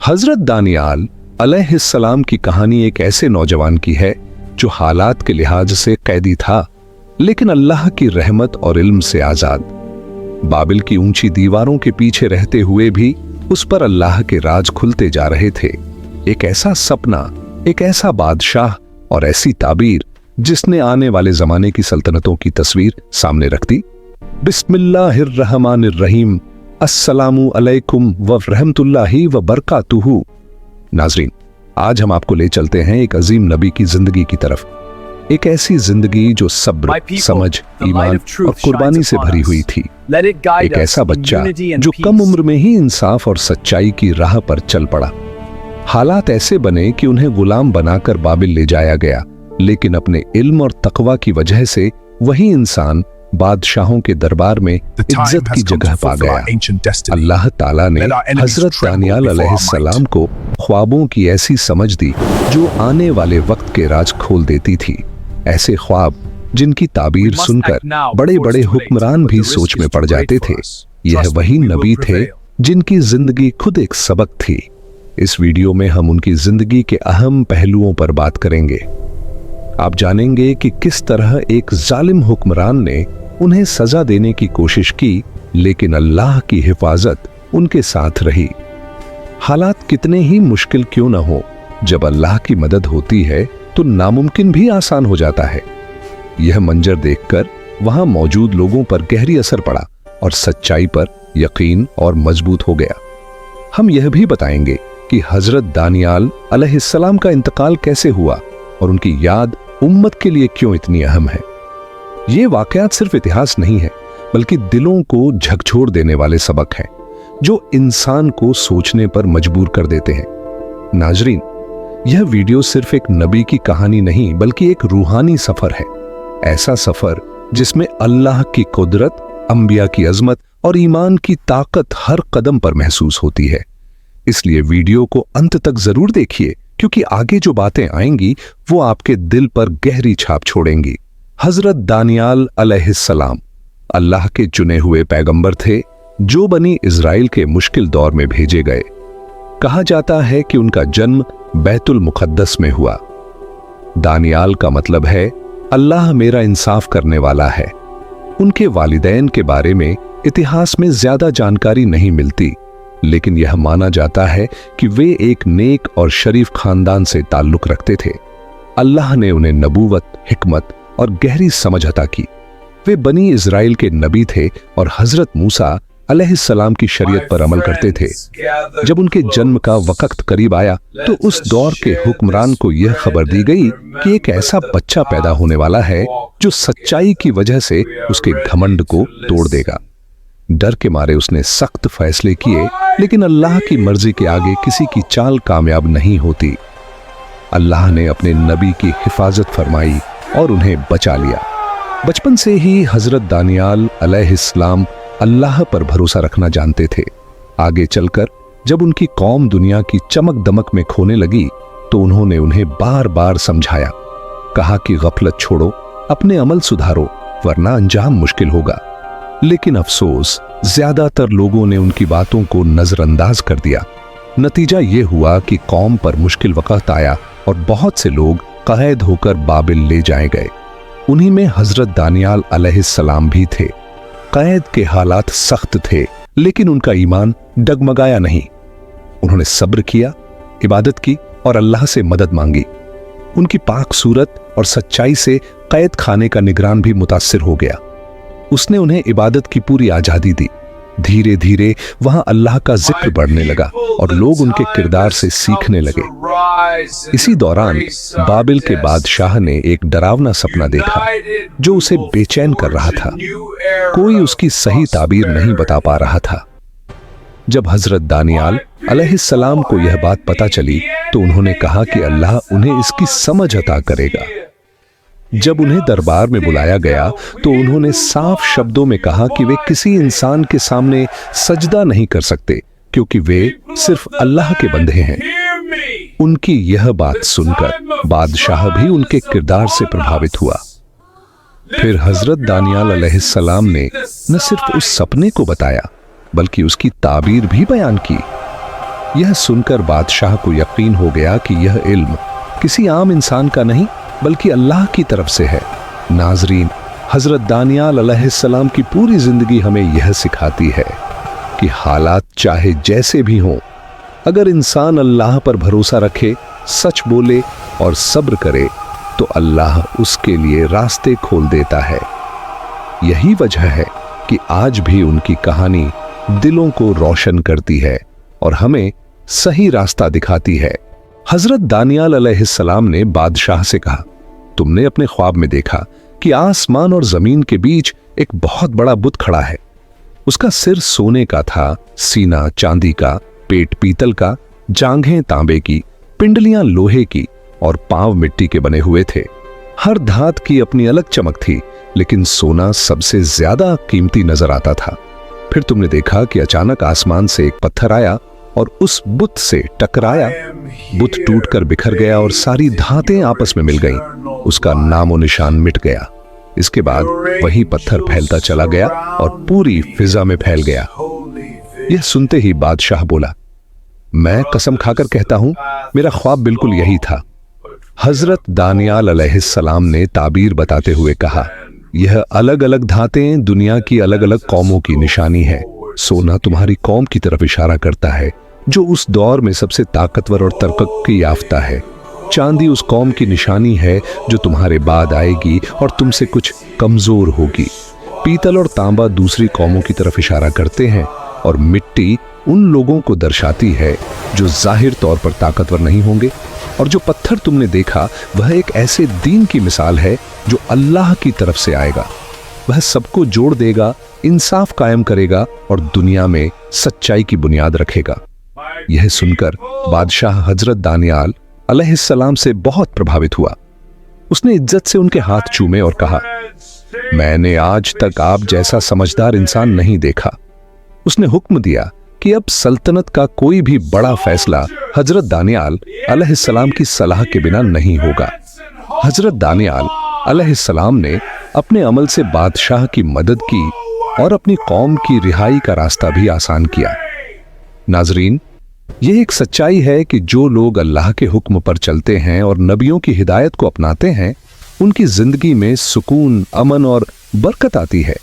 हजरत दानियाल अलैहिस्सलाम की कहानी एक ऐसे नौजवान की है जो हालात के लिहाज से कैदी था, लेकिन अल्लाह की रहमत और इल्म से आजाद। बाबिल की ऊंची दीवारों के पीछे रहते हुए भी उस पर अल्लाह के राज खुलते जा रहे थे। एक ऐसा सपना, एक ऐसा बादशाह और ऐसी ताबीर जिसने आने वाले जमाने की सल्तनतों की तस्वीर सामने रख दी। बिस्मिल्लाहिर्रहमानिर्रहीम, अस्सलामु अलैकुम व रहमतुल्लाहि व बरकातुहू। नाज़रीन, आज हम आपको ले चलते हैं एक अजीम नबी की जिंदगी की तरफ। एक ऐसी जिंदगी जो सब्र, समझ, ईमान और कुर्बानी से भरी हुई थी। एक ऐसा बच्चा जो कम उम्र में ही इंसाफ और सच्चाई की राह पर चल पड़ा। हालात ऐसे बने कि उन्हें गुलाम बनाकर बाबिल ले जाया गया, लेकिन अपने इल्म और तकवा की वजह से वही इंसान बादशाहों के दरबार में इज्जत की जगह पा गया। अल्लाह ताला ने हजरत दानियाल अलैहिस्सलाम को ख्वाबों की ऐसी समझ दी जो आने वाले वक्त के राज खोल देती थी। ऐसे ख्वाब जिनकी ताबीर सुनकर बड़े बड़े हुक्मरान भी सोच में पड़ जाते थे। यह वही नबी थे जिनकी जिंदगी खुद एक सबक थी। इस वीडियो में हम उनकी जिंदगी के अहम पहलुओं पर बात करेंगे। आप जानेंगे कि किस तरह एक जालिम हुक्मरान ने उन्हें सजा देने की कोशिश की, लेकिन अल्लाह की हिफाजत उनके साथ रही। हालात कितने ही मुश्किल क्यों न हो, जब अल्लाह की मदद होती है तो नामुमकिन भी आसान हो जाता है। यह मंजर देखकर वहां मौजूद लोगों पर गहरी असर पड़ा और सच्चाई पर यकीन और मजबूत हो गया। हम यह भी बताएंगे कि हजरत दानियाल अलैहिस्सलाम का इंतकाल कैसे हुआ और उनकी याद उम्मत के लिए क्यों इतनी अहम है। ये वाकयात सिर्फ इतिहास नहीं है, बल्कि दिलों को झकझोर देने वाले सबक हैं जो इंसान को सोचने पर मजबूर कर देते हैं। नाजरीन, यह वीडियो सिर्फ एक नबी की कहानी नहीं, बल्कि एक रूहानी सफर है। ऐसा सफर जिसमें अल्लाह की कुदरत, अंबिया की अजमत और ईमान की ताकत हर कदम पर महसूस होती है। इसलिए वीडियो को अंत तक जरूर देखिए, क्योंकि आगे जो बातें आएंगी वो आपके दिल पर गहरी छाप छोड़ेंगी। हजरत दानियाल अलैहिस्सलाम अल्लाह के चुने हुए पैगंबर थे जो बनी इजराइल के मुश्किल दौर में भेजे गए। कहा जाता है कि उनका जन्म बैतुल मुक़द्दस में हुआ। दानियाल का मतलब है अल्लाह मेरा इंसाफ करने वाला है। उनके वालिदैन के बारे में इतिहास में ज्यादा जानकारी नहीं मिलती, लेकिन यह माना जाता है कि वे एक नेक और शरीफ खानदान से ताल्लुक रखते थे। अल्लाह ने उन्हें नबूवत, हिकमत और गहरी समझ अता की। वे बनी इजराइल के नबी थे और हजरत मूसा अलैहिस्सलाम की शरीयत पर अमल करते थे। जब उनके जन्म का वक्त करीब आया तो उस दौर के हुक्मरान को यह खबर दी गई कि एक ऐसा बच्चा पैदा होने वाला है जो सच्चाई की वजह से उसके घमंड को तोड़ देगा। डर के मारे उसने सख्त फैसले किए, लेकिन अल्लाह की मर्जी के आगे किसी की चाल कामयाब नहीं होती। अल्लाह ने अपने नबी की हिफाजत फरमाई और उन्हें बचा लिया। बचपन से ही हजरत दानियाल अलैहिस्सलाम अल्लाह पर भरोसा रखना जानते थे। आगे चलकर जब उनकी कौम दुनिया की चमक दमक में खोने लगी तो उन्होंने उन्हें बार बार समझाया। कहा कि गफलत छोड़ो, अपने अमल सुधारो, वरना अंजाम मुश्किल होगा। लेकिन अफसोस, ज्यादातर लोगों ने उनकी बातों को नजरअंदाज कर दिया। नतीजा यह हुआ कि कौम पर मुश्किल वक्त आया और बहुत से लोग कैद होकर बाबिल ले जाए गए। उन्हीं में हजरत दानियाल अलैहिस्सलाम भी थे। कैद के हालात सख्त थे, लेकिन उनका ईमान डगमगाया नहीं। उन्होंने सब्र किया, इबादत की और अल्लाह से मदद मांगी। उनकी पाक सूरत और सच्चाई से कैद खाने का निगरान भी मुतासिर हो गया। उसने उन्हें इबादत की पूरी आजादी दी। धीरे धीरे वहां अल्लाह का जिक्र बढ़ने लगा और लोग उनके किरदार से सीखने लगे। इसी दौरान बाबिल के बादशाह ने एक डरावना सपना देखा जो उसे बेचैन कर रहा था। कोई उसकी सही ताबीर नहीं बता पा रहा था। जब हजरत दानियाल अलैहिस्सलाम को यह बात पता चली तो उन्होंने कहा कि अल्लाह उन्हें इसकी समझ अता करेगा। जब उन्हें दरबार में बुलाया गया तो उन्होंने साफ शब्दों में कहा कि वे किसी इंसान के सामने सजदा नहीं कर सकते, क्योंकि वे सिर्फ अल्लाह के बंदे हैं। उनकी यह बात सुनकर बादशाह भी उनके किरदार से प्रभावित हुआ। फिर हजरत दानियाल अलैहिस्सलाम ने न सिर्फ उस सपने को बताया, बल्कि उसकी ताबीर भी बयान की। यह सुनकर बादशाह को यकीन हो गया कि यह इल्म किसी आम इंसान का नहीं बल्कि अल्लाह की तरफ से है। नाजरीन, हजरत दानियाल अलैहिस्सलाम की पूरी जिंदगी हमें यह सिखाती है कि हालात चाहे जैसे भी हों, अगर इंसान अल्लाह पर भरोसा रखे, सच बोले और सब्र करे तो अल्लाह उसके लिए रास्ते खोल देता है। यही वजह है कि आज भी उनकी कहानी दिलों को रोशन करती है और हमें सही रास्ता दिखाती है। हजरत दानियाल अलैहिस्सलाम ने बादशाह से कहा, तुमने अपने ख्वाब में देखा कि आसमान और जमीन के बीच एक बहुत बड़ा बुत खड़ा है। उसका सिर सोने का था, सीना चांदी का, पेट पीतल का, जांघें तांबे की, पिंडलियां लोहे की और पांव मिट्टी के बने हुए थे। हर धात की अपनी अलग चमक थी, लेकिन सोना सबसे ज्यादा कीमती नजर आता था। फिर तुमने देखा कि अचानक आसमान से एक पत्थर आया और उस बुत से टकराया। बुत टूटकर बिखर गया और सारी धातें आपस में मिल गईं। उसका नामो निशान मिट गया। इसके बाद वही पत्थर फैलता चला गया और पूरी फिजा में फैल गया। यह सुनते ही बादशाह बोला, मैं कसम खाकर कहता हूं, मेरा ख्वाब बिल्कुल यही था। हजरत दानियाल अलैहिस्सलाम ने ताबीर बताते हुए कहा, यह अलग अलग धातें दुनिया की अलग अलग कौमों की निशानी है। सोना तुम्हारी कौम की तरफ इशारा करता है, जो उस दौर में सबसे ताकतवर और तरक्की याफ्ता है। चांदी उस कौम की निशानी है जो तुम्हारे बाद आएगी और तुमसे कुछ कमजोर होगी। पीतल और तांबा दूसरी कौमों की तरफ इशारा करते हैं और मिट्टी उन लोगों को दर्शाती है जो जाहिर तौर पर ताकतवर नहीं होंगे। और जो पत्थर तुमने देखा वह एक ऐसे दीन की मिसाल है जो अल्लाह की तरफ से आएगा। वह सबको जोड़ देगा, इंसाफ कायम करेगा और दुनिया में सच्चाई की बुनियाद रखेगा। यह सुनकर बादशाह हजरत दानियाल अलैहिस्सलाम से बहुत प्रभावित हुआ। उसने इज्जत से उनके हाथ चूमे और कहा, मैंने आज तक आप जैसा समझदार इंसान नहीं देखा। उसने हुक्म दिया कि अब सल्तनत का कोई भी बड़ा फैसला हजरत दानियाल अलैहिस्सलाम की सलाह के बिना नहीं होगा। हजरत दानियाल अलैहिस्सलाम ने अपने अमल से बादशाह की मदद की और अपनी कौम की रिहाई का रास्ता भी आसान किया। नाजरीन, यह एक सच्चाई है कि जो लोग अल्लाह के हुक्म पर चलते हैं और नबियों की हिदायत को अपनाते हैं, उनकी जिंदगी में सुकून, अमन और बरकत आती है।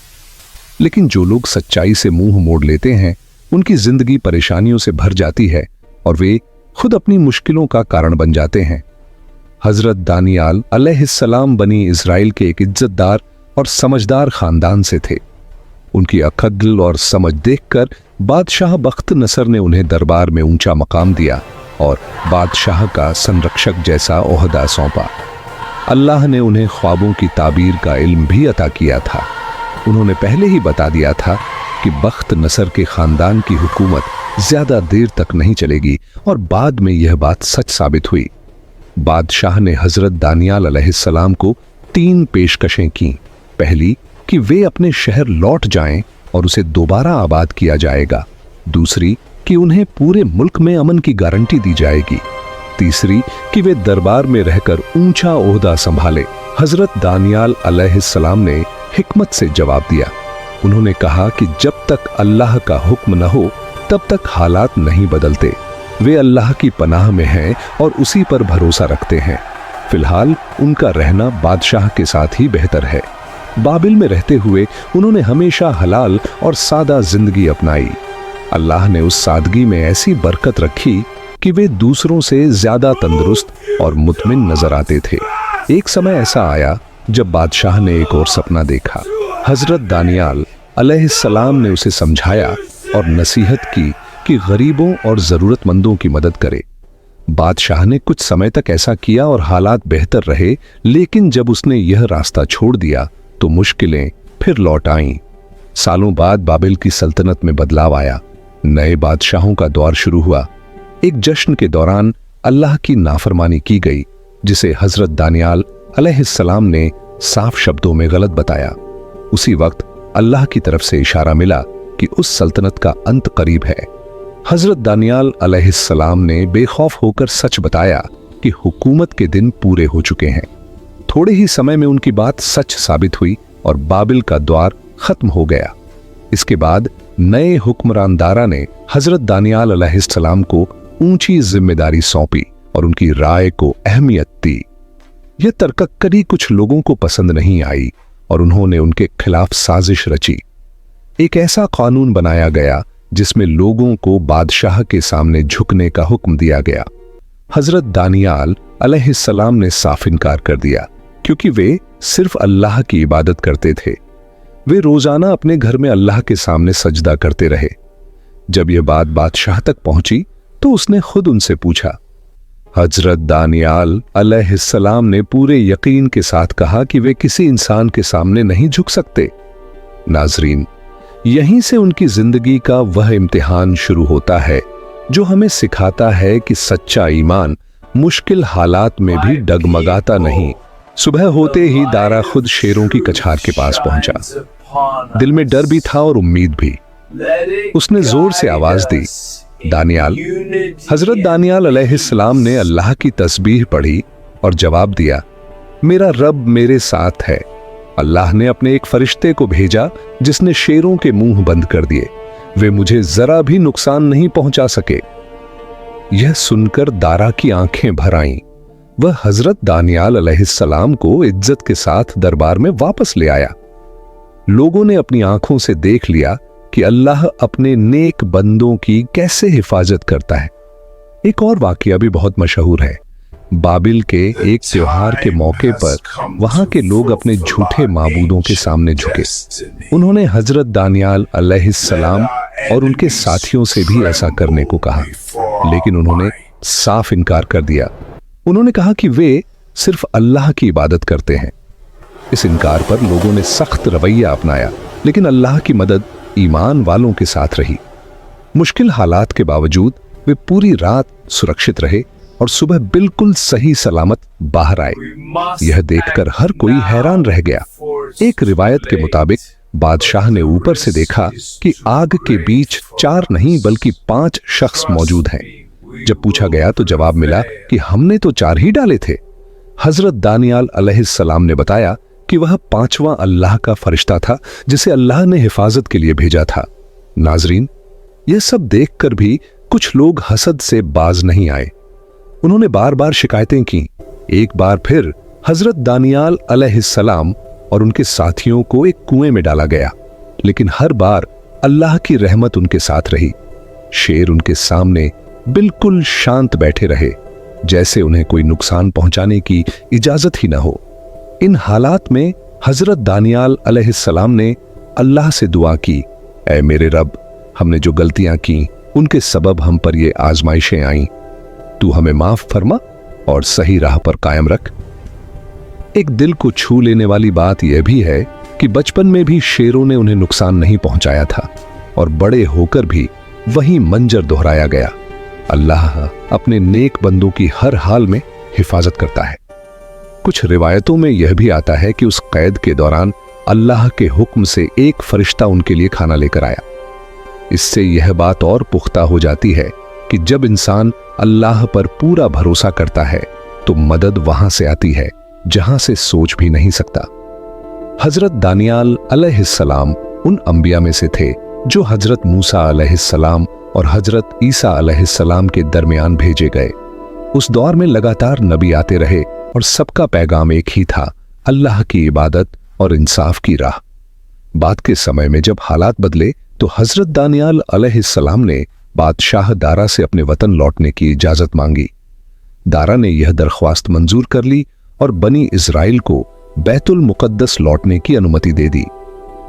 लेकिन जो लोग सच्चाई से मुंह मोड़ लेते हैं, उनकी जिंदगी परेशानियों से भर जाती है और वे खुद अपनी मुश्किलों का कारण बन जाते हैं। हजरत दानियाल अलैहिस्सलाम बनी इजराइल के एक इज्जतदार और समझदार खानदान से थे। उनकी अक्ल और समझ देखकर बादशाह बख्त नसर ने उन्हें दरबार में ऊंचा मकाम दिया और बादशाह का संरक्षक जैसा ओहदा सौंपा। अल्लाह ने उन्हें ख्वाबों की ताबीर का इल्म भी अता किया था। उन्होंने पहले ही बता दिया था कि बख्त नसर के खानदान की हुकूमत ज्यादा देर तक नहीं चलेगी और बाद में यह बात सच साबित हुई। बादशाह ने हजरत दानियाल अलैहिस्सलाम को 3 पेशकशें की। पहली कि वे अपने शहर लौट जाएं और उसे दोबारा आबाद किया जाएगा। दूसरी कि उन्हें पूरे मुल्क में अमन की गारंटी दी जाएगी। तीसरी कि वे दरबार में रहकर ऊंचा ओहदा संभाले। हजरत दानियाल अलैहिस्सलाम ने हिकमत से जवाब दिया। उन्होंने कहा कि जब तक अल्लाह का हुक्म न हो तब तक हालात नहीं बदलते। वे अल्लाह की पनाह में हैं और उसी पर भरोसा रखते हैं। फिलहाल उनका रहना बादशाह के साथ ही बेहतर है। बाबिल में रहते हुए उन्होंने हमेशा हलाल और सादा जिंदगी अपनाई। अल्लाह ने उस सादगी में ऐसी बरकत रखी कि वे दूसरों से ज्यादा तंदुरुस्त और मुतमिन नजर आते थे। एक समय ऐसा आया जब बादशाह ने एक और सपना देखा। हजरत दानियाल अलैहिस्सलाम ने उसे समझाया और नसीहत की कि गरीबों और जरूरतमंदों की मदद करे। बादशाह ने कुछ समय तक ऐसा किया और हालात बेहतर रहे, लेकिन जब उसने यह रास्ता छोड़ दिया तो मुश्किलें फिर लौट आईं। सालों बाद बाबिल की सल्तनत में बदलाव आया। नए बादशाहों का दौर शुरू हुआ। एक जश्न के दौरान अल्लाह की नाफरमानी की गई, जिसे हजरत दानियाल अलैहिस्सलाम ने साफ शब्दों में गलत बताया। उसी वक्त अल्लाह की तरफ से इशारा मिला कि उस सल्तनत का अंत करीब है। हजरत दानियाल अलैहिस्सलाम ने बेखौफ होकर सच बताया कि हुकूमत के दिन पूरे हो चुके हैं। थोड़े ही समय में उनकी बात सच साबित हुई और बाबिल का द्वार खत्म हो गया। इसके बाद नए हुक्मरान दारा ने हजरत दानियाल अलैहिस्सलाम को ऊंची जिम्मेदारी सौंपी और उनकी राय को अहमियत दी। यह तरकक्करी कुछ लोगों को पसंद नहीं आई और उन्होंने उनके खिलाफ साजिश रची। एक ऐसा कानून बनाया गया जिसमें लोगों को बादशाह के सामने झुकने का हुक्म दिया गया। हजरत दानियाल अलैहिस्सलाम ने साफ इनकार कर दिया, क्योंकि वे सिर्फ अल्लाह की इबादत करते थे। वे रोजाना अपने घर में अल्लाह के सामने सजदा करते रहे। जब यह बात बादशाह तक पहुंची तो उसने खुद उनसे पूछा। हजरत दानियाल अलैहिस्सलाम ने पूरे यकीन के साथ कहा कि वे किसी इंसान के सामने नहीं झुक सकते। नाजरीन, यहीं से उनकी जिंदगी का वह इम्तिहान शुरू होता है जो हमें सिखाता है कि सच्चा ईमान मुश्किल हालात में भी डगमगाता नहीं। सुबह होते ही दारा खुद शेरों की कछार के पास पहुंचा। दिल में डर भी था और उम्मीद भी। उसने जोर से आवाज दी, दानियाल। हजरत दानियाल अलैहिस्सलाम ने अल्लाह की तस्बीह पढ़ी और जवाब दिया, मेरा रब मेरे साथ है। अल्लाह ने अपने एक फरिश्ते को भेजा जिसने शेरों के मुंह बंद कर दिए। वे मुझे जरा भी नुकसान नहीं पहुंचा सके। यह सुनकर दारा की आंखें भर आईं। वह हजरत दानियाल अलैहिस्सलाम को इज्जत के साथ दरबार में वापस ले आया। लोगों ने अपनी आंखों से देख लिया कि अल्लाह अपने नेक बंदों की कैसे हिफाजत करता है। एक और वाकया भी बहुत मशहूर है। बाबिल के एक त्योहार के मौके पर वहां के लोग अपने झूठे माबूदों के सामने झुके। उन्होंने हजरत दानियाल अलैहिस्सलाम और उनके साथियों से भी ऐसा करने को कहा, लेकिन उन्होंने साफ इनकार कर दिया। उन्होंने कहा कि वे सिर्फ अल्लाह की इबादत करते हैं। इस इनकार पर लोगों ने सख्त रवैया अपनाया, लेकिन अल्लाह की मदद ईमान वालों के साथ रही। मुश्किल हालात के बावजूद वे पूरी रात सुरक्षित रहे और सुबह बिल्कुल सही सलामत बाहर आए। यह देखकर हर कोई हैरान रह गया। एक रिवायत के मुताबिक बादशाह ने ऊपर से देखा कि आग के बीच 4 नहीं बल्कि 5 शख्स मौजूद हैं। जब पूछा गया तो जवाब मिला कि हमने तो 4 ही डाले थे। हजरत दानियाल अलैहिस्सलाम ने बताया कि वह 5वां अल्लाह का फरिश्ता था जिसे अल्लाह ने हिफाजत के लिए भेजा था। नाजरीन, यह सब देखकर भी कुछ लोग हसद से बाज नहीं आए। उन्होंने बार बार शिकायतें की। एक बार फिर हजरत दानियाल अलैहिस्सलाम और उनके साथियों को एक कुएं में डाला गया, लेकिन हर बार अल्लाह की रहमत उनके साथ रही। शेर उनके सामने बिल्कुल शांत बैठे रहे, जैसे उन्हें कोई नुकसान पहुंचाने की इजाजत ही न हो। इन हालात में हजरत दानियाल अलैहिस्सलाम ने अल्लाह से दुआ की, ऐ मेरे रब, हमने जो गलतियां की उनके सबब हम पर ये आजमाइशें आईं। तू हमें माफ फरमा और सही राह पर कायम रख। एक दिल को छू लेने वाली बात यह भी है कि बचपन में भी शेरों ने उन्हें नुकसान नहीं पहुंचाया था और बड़े होकर भी वही मंजर दोहराया गया। अल्लाह अपने नेक बंदों की हर हाल में हिफाजत करता है। कुछ रिवायतों में यह भी आता है कि उस कैद के दौरान अल्लाह के हुक्म से एक फरिश्ता उनके लिए खाना लेकर आया। इससे यह बात और पुख्ता हो जाती है कि जब इंसान अल्लाह पर पूरा भरोसा करता है तो मदद वहां से आती है जहां से सोच भी नहीं सकता। हजरत दानियाल अलैहिस्सलाम उन अंबिया में से थे जो हजरत मूसा अलैहिस्सलाम और हजरत ईसा अलैहिस्सलाम के दरमियान भेजे गए। उस दौर में लगातार नबी आते रहे और सबका पैगाम एक ही था, अल्लाह की इबादत और इंसाफ की राह। बाद के समय में जब हालात बदले तो हजरत दानियाल अलैहिस्सलाम ने बादशाह दारा से अपने वतन लौटने की इजाजत मांगी। दारा ने यह दरख्वास्त मंजूर कर ली और बनी इजराइल को बैतुल मुकद्दस लौटने की अनुमति दे दी।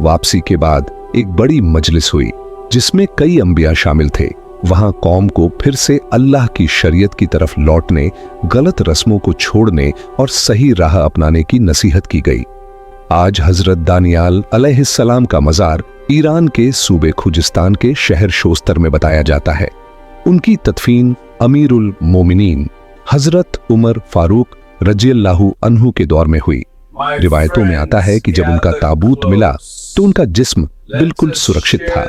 वापसी के बाद एक बड़ी मजलिस हुई जिसमें कई अंबिया शामिल थे। वहां कौम को फिर से अल्लाह की शरीयत की तरफ लौटने, गलत रस्मों को छोड़ने और सही राह अपनाने की नसीहत की गई। आज हजरत दानियाल अलैहिस्सलाम का मजार ईरान के सूबे खुजिस्तान के शहर शोस्तर में बताया जाता है। उनकी तदफीन अमीरुल मोमिनीन हजरत उमर फारूक रज़ियल्लाहु अन्हु के दौर में हुई। रिवायतों में आता है कि जब उनका ताबूत मिला तो उनका जिस्म बिल्कुल सुरक्षित था।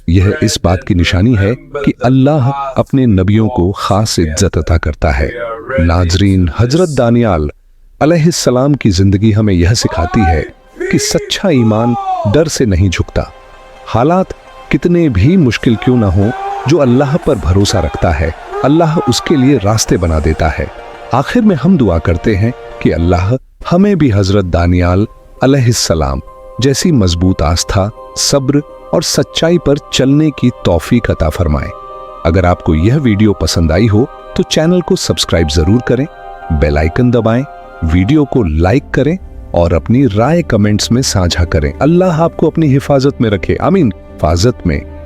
यह इस बात की निशानी है कि अल्लाह अपने नबियों को खास इज्जत अता करता है। नाजरीन, हजरत दानियाल अलैहिस्सलाम की जिंदगी हमें यह सिखाती है कि सच्चा ईमान डर से नहीं झुकता। हालात कितने भी मुश्किल क्यों ना हो, जो अल्लाह पर भरोसा रखता है अल्लाह उसके लिए रास्ते बना देता है। आखिर में हम दुआ करते हैं कि अल्लाह हमें भी हजरत दानियाल अलैहिस्सलाम जैसी मजबूत आस्था, सब्र और सच्चाई पर चलने की तौफीक अता फरमाए। अगर आपको यह वीडियो पसंद आई हो तो चैनल को सब्सक्राइब जरूर करें, बेल आइकन दबाएं, वीडियो को लाइक करें और अपनी राय कमेंट्स में साझा करें। अल्लाह आपको अपनी हिफाजत में रखे। आमीन। हिफाजत में